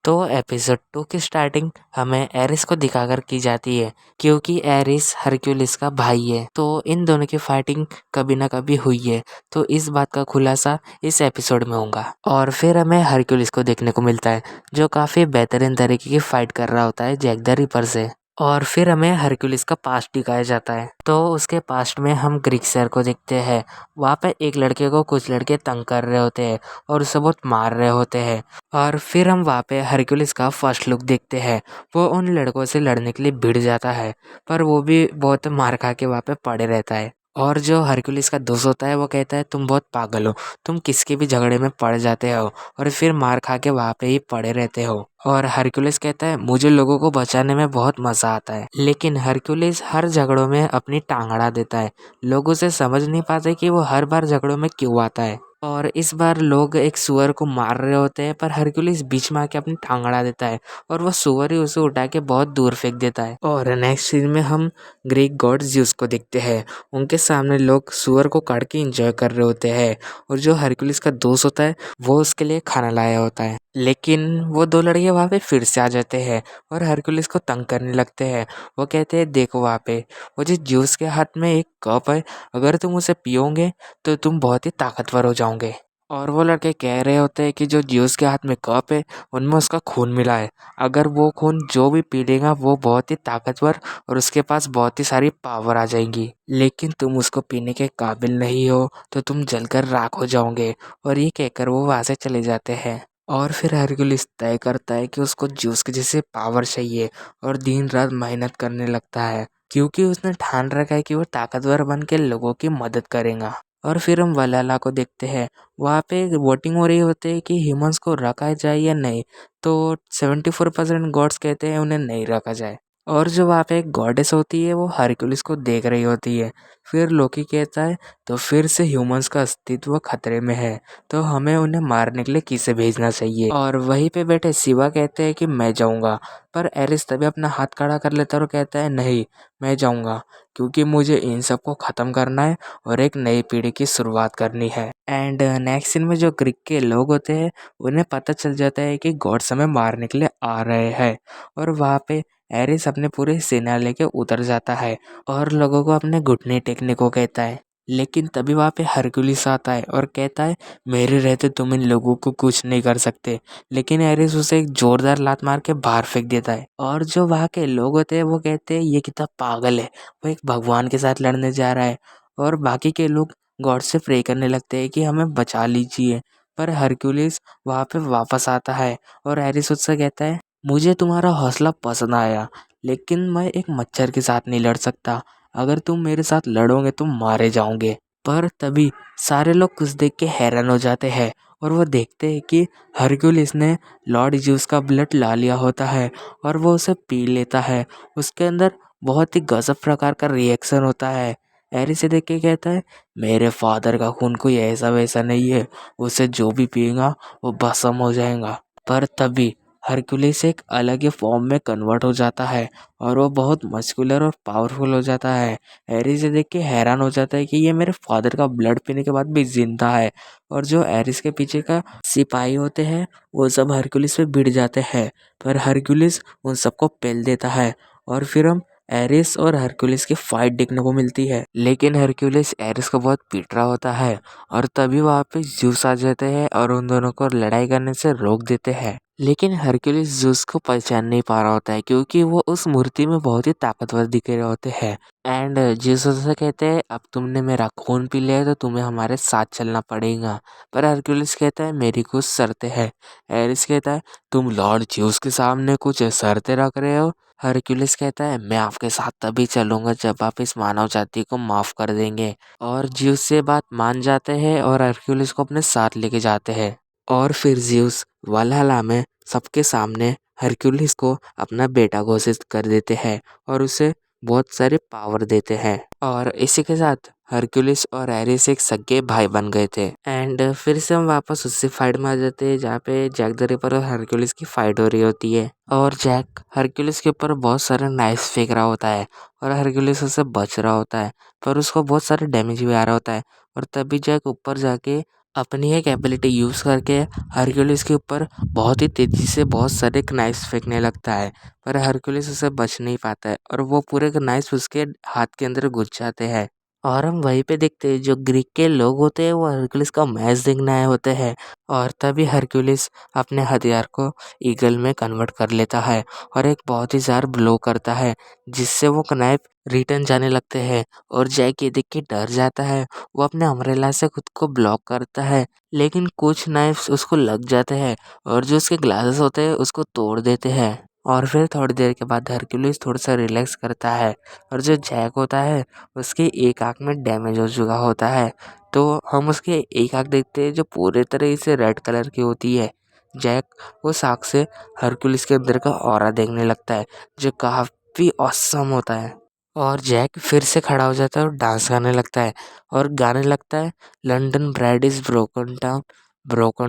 तो एपिसोड 2 की स्टार्टिंग हमें एरिस को दिखाकर की जाती है क्योंकि एरिस हरक्यूलिस का भाई है। तो इन दोनों की फाइटिंग कभी ना कभी हुई है, तो इस बात का खुलासा इस एपिसोड में होगा। और फिर हमें हरक्यूलिस को देखने को मिलता है जो काफ़ी बेहतरीन तरीके की फाइट कर रहा होता है जैक द रिपर से। और फिर हमें हरक्यूलिस का पास्ट दिखाया जाता है। तो उसके पास्ट में हम ग्रीक शहर को देखते हैं। वहाँ पे एक लड़के को कुछ लड़के तंग कर रहे होते हैं और उसे बहुत मार रहे होते हैं। और फिर हम वहाँ पे हरक्यूलिस का फर्स्ट लुक देखते हैं। वो उन लड़कों से लड़ने के लिए भिड़ जाता है, पर वो भी बहुत मार खा के वहाँ पे पड़े रहता है। और जो हरक्यूलिस का दोस्त होता है वो कहता है तुम बहुत पागल हो, तुम किसके भी झगड़े में पड़ जाते हो और फिर मार खा के वहाँ पे ही पड़े रहते हो। और हरक्यूलिस कहता है मुझे लोगों को बचाने में बहुत मज़ा आता है, लेकिन हरक्यूलिस हर झगड़ों में अपनी टांग अड़ा देता है। लोग उसे समझ नहीं पाते कि वो हर बार झगड़ों में क्यों आता है। और इस बार लोग एक सुअर को मार रहे होते हैं, पर हरक्यूलिस बीच में आके अपनी टांग अड़ा देता है और वो सुअर ही उसे उठा के बहुत दूर फेंक देता है। और नेक्स्ट सीन में हम ग्रीक गॉड ज्यूस को देखते हैं। उनके सामने लोग सुअर को काट के इंजॉय कर रहे होते हैं और जो हरक्यूलिस का दोस्त होता है वो उसके लिए खाना लाया होता है। लेकिन वो दो लड़के वहाँ पे फिर से आ जाते हैं और हरक्यूलिस को तंग करने लगते हैं। वो कहते हैं देखो वहाँ पे वो जो ज्यूस के हाथ में एक कप है, अगर तुम उसे पियोगे तो तुम बहुत ही ताकतवर हो जाओगे। और वो लड़के कह रहे होते हैं कि जो ज्यूस के हाथ में कप है उनमें उसका खून मिला है, अगर वो खून जो भी पी लेगा वो बहुत ही ताकतवर और उसके पास बहुत ही सारी पावर आ जाएंगी, लेकिन तुम उसको पीने के काबिल नहीं हो तो तुम जलकर राख हो जाओगे। और ये कहकर वो वहाँ से चले जाते हैं। और फिर हरक्यूलिस तय करता है कि उसको ज्यूस के जैसे पावर चाहिए और दिन रात मेहनत करने लगता है क्योंकि उसने ठान रखा है कि वो ताकतवर बन के लोगों की मदद करेगा। और फिर हम वलाला को देखते हैं। वहाँ पे वोटिंग हो रही होती है कि ह्यूमंस को रखा जाए या नहीं। तो 74% गॉड्स कहते हैं उन्हें नहीं रखा जाए। और जो वहाँ पे एक गॉडेस होती है वो हरक्यूलिस को देख रही होती है। फिर लोकी कहता है तो फिर से ह्यूमंस का अस्तित्व खतरे में है, तो हमें उन्हें मारने के लिए किसे भेजना चाहिए। और वहीं पे बैठे शिवा कहते हैं कि मैं जाऊंगा, पर एरिस तभी अपना हाथ खड़ा कर लेता है और कहता है नहीं, मैं जाऊंगा क्योंकि मुझे इन सबको ख़त्म करना है और एक नई पीढ़ी की शुरुआत करनी है। एंड नेक्स्ट सीन में जो ग्रीक के लोग होते हैं उन्हें पता चल जाता है कि गॉड्स हमें मारने के लिए आ रहे हैं। और वहाँ पे एरिस अपने पूरे सेना लेके उतर जाता है और लोगों को अपने घुटने टेकने को कहता है। लेकिन तभी वहाँ पे हरक्यूलिस आता है और कहता है मेरे रहते तुम इन लोगों को कुछ नहीं कर सकते। लेकिन एरिस उसे एक जोरदार लात मार के बाहर फेंक देता है। और जो वहाँ के लोग होते हैं वो कहते हैं ये कितना पागल है, वो एक भगवान के साथ लड़ने जा रहा है। और बाकी के लोग गॉड से प्रे करने लगते हैं कि हमें बचा लीजिए। पर हरक्यूलिस वहाँ पे वापस आता है और एरिस उससे कहता है मुझे तुम्हारा हौसला पसंद आया, लेकिन मैं एक मच्छर के साथ नहीं लड़ सकता, अगर तुम मेरे साथ लड़ोगे तुम मारे जाओगे। पर तभी सारे लोग कुछ देख के हैरान हो जाते हैं और वो देखते हैं कि हरक्यूलिस ने लॉर्ड ज्यूस का ब्लड ला लिया होता है और वो उसे पी लेता है। उसके अंदर बहुत ही गजब प्रकार का रिएक्शन होता है। एरी से देख के कहता है मेरे फादर का खून कोई ऐसा वैसा नहीं है, उसे जो भी पिएगा वो भस्म हो जाएगा। पर तभी हरक्यूलिस एक अलग ही फॉर्म में कन्वर्ट हो जाता है और वो बहुत मस्कुलर और पावरफुल हो जाता है। हैरी से देख के हैरान हो जाता है कि ये मेरे फादर का ब्लड पीने के बाद भी जिंदा है। और जो एरिस के पीछे का सिपाही होते हैं वो सब हरक्यूलिस पे भिड़ जाते हैं, पर हरक्यूलिस उन सबको पेल देता है। और फिर हम एरिस और हरक्यूलिस की फाइट देखने को मिलती है, लेकिन हरक्यूलिस एरिस को बहुत पीट रहा होता है और तभी वहाँ पे ज्यूस आ जाते हैं और उन दोनों को लड़ाई करने से रोक देते हैं। लेकिन हरक्यूलिस ज्यूस को पहचान नहीं पा रहा होता है क्योंकि वो उस मूर्ति में बहुत ही ताकतवर दिख रहे होते हैं। एंड ज्यूस उससे कहते हैं अब तुमने मेरा खून पी लिया है तो तुम्हें हमारे साथ चलना पड़ेगा। पर हरक्यूलिस कहता है मेरी कुछ शर्तें हैं। एरिस कहता है तुम लॉर्ड ज्यूस के सामने कुछ शर्तें रख रहे हो। हरक्यूलिस कहता है मैं आपके साथ तभी चलूंगा जब आप इस मानव जाति को माफ कर देंगे। और ज्यूस से बात मान जाते हैं और हरक्यूलिस को अपने साथ लेके जाते हैं। और फिर ज्यूस वल्हला में सबके सामने हरक्यूलिस को अपना बेटा घोषित कर देते हैं और उसे बहुत सारे पावर देते हैं। और इसी के साथ हरक्यूलिस और एरिस एक सगे भाई बन गए थे। एंड फिर से हम वापस उसी फाइट में आ जाते हैं जहाँ पे जैक द रिपर और हरक्यूलिस की फाइट हो रही होती है। और जैक हरक्यूलिस के ऊपर बहुत सारे नाइफ्स फेंक रहा होता है और हरक्यूलिस उससे बच रहा होता है, पर उसको बहुत सारे डैमेज भी आ रहा होता है। और तभी जैक ऊपर जाके अपनी एक एबिलिटी यूज़ करके हरक्यूलिस के ऊपर बहुत ही तेज़ी से बहुत सारे नाइफ्स फेंकने लगता है, पर हरक्यूलिस उसे बच नहीं पाता है और वो पूरे नाइफ्स उसके हाथ के अंदर घुस जाते हैं। और हम वहीं पे देखते हैं जो ग्रीक के लोग होते हैं वो हरक्यूलिस का मैच देखने आए होते हैं और तभी हरक्यूलिस अपने हथियार को ईगल में कन्वर्ट कर लेता है और एक बहुत ही ज़ोर ब्लो करता है जिससे वो नाइफ रिटर्न जाने लगते हैं और जैक ये देख के डर जाता है। वो अपने अम्ब्रेला से खुद को ब्लॉक करता है लेकिन कुछ नाइफ्स उसको लग जाते हैं और जो उसके ग्लासेस होते हैं उसको तोड़ देते हैं। और फिर थोड़ी देर के बाद हरक्यूलिस थोड़ा सा रिलैक्स करता है और जो जैक होता है उसकी एक आँख में डैमेज हो चुका होता है। तो हम उसकी एक आँख देखते हैं जो पूरे तरह से रेड कलर की होती है। जैक उस आँख से हरक्यूलिस के अंदर का ऑरा देखने लगता है जो काफ़ी ऑसम होता है। और जैक फिर से खड़ा हो जाता है और डांस करने लगता है और गाने लगता है London bride is broken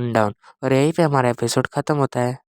down. और यहीं पे हमारा एपिसोड ख़त्म होता है।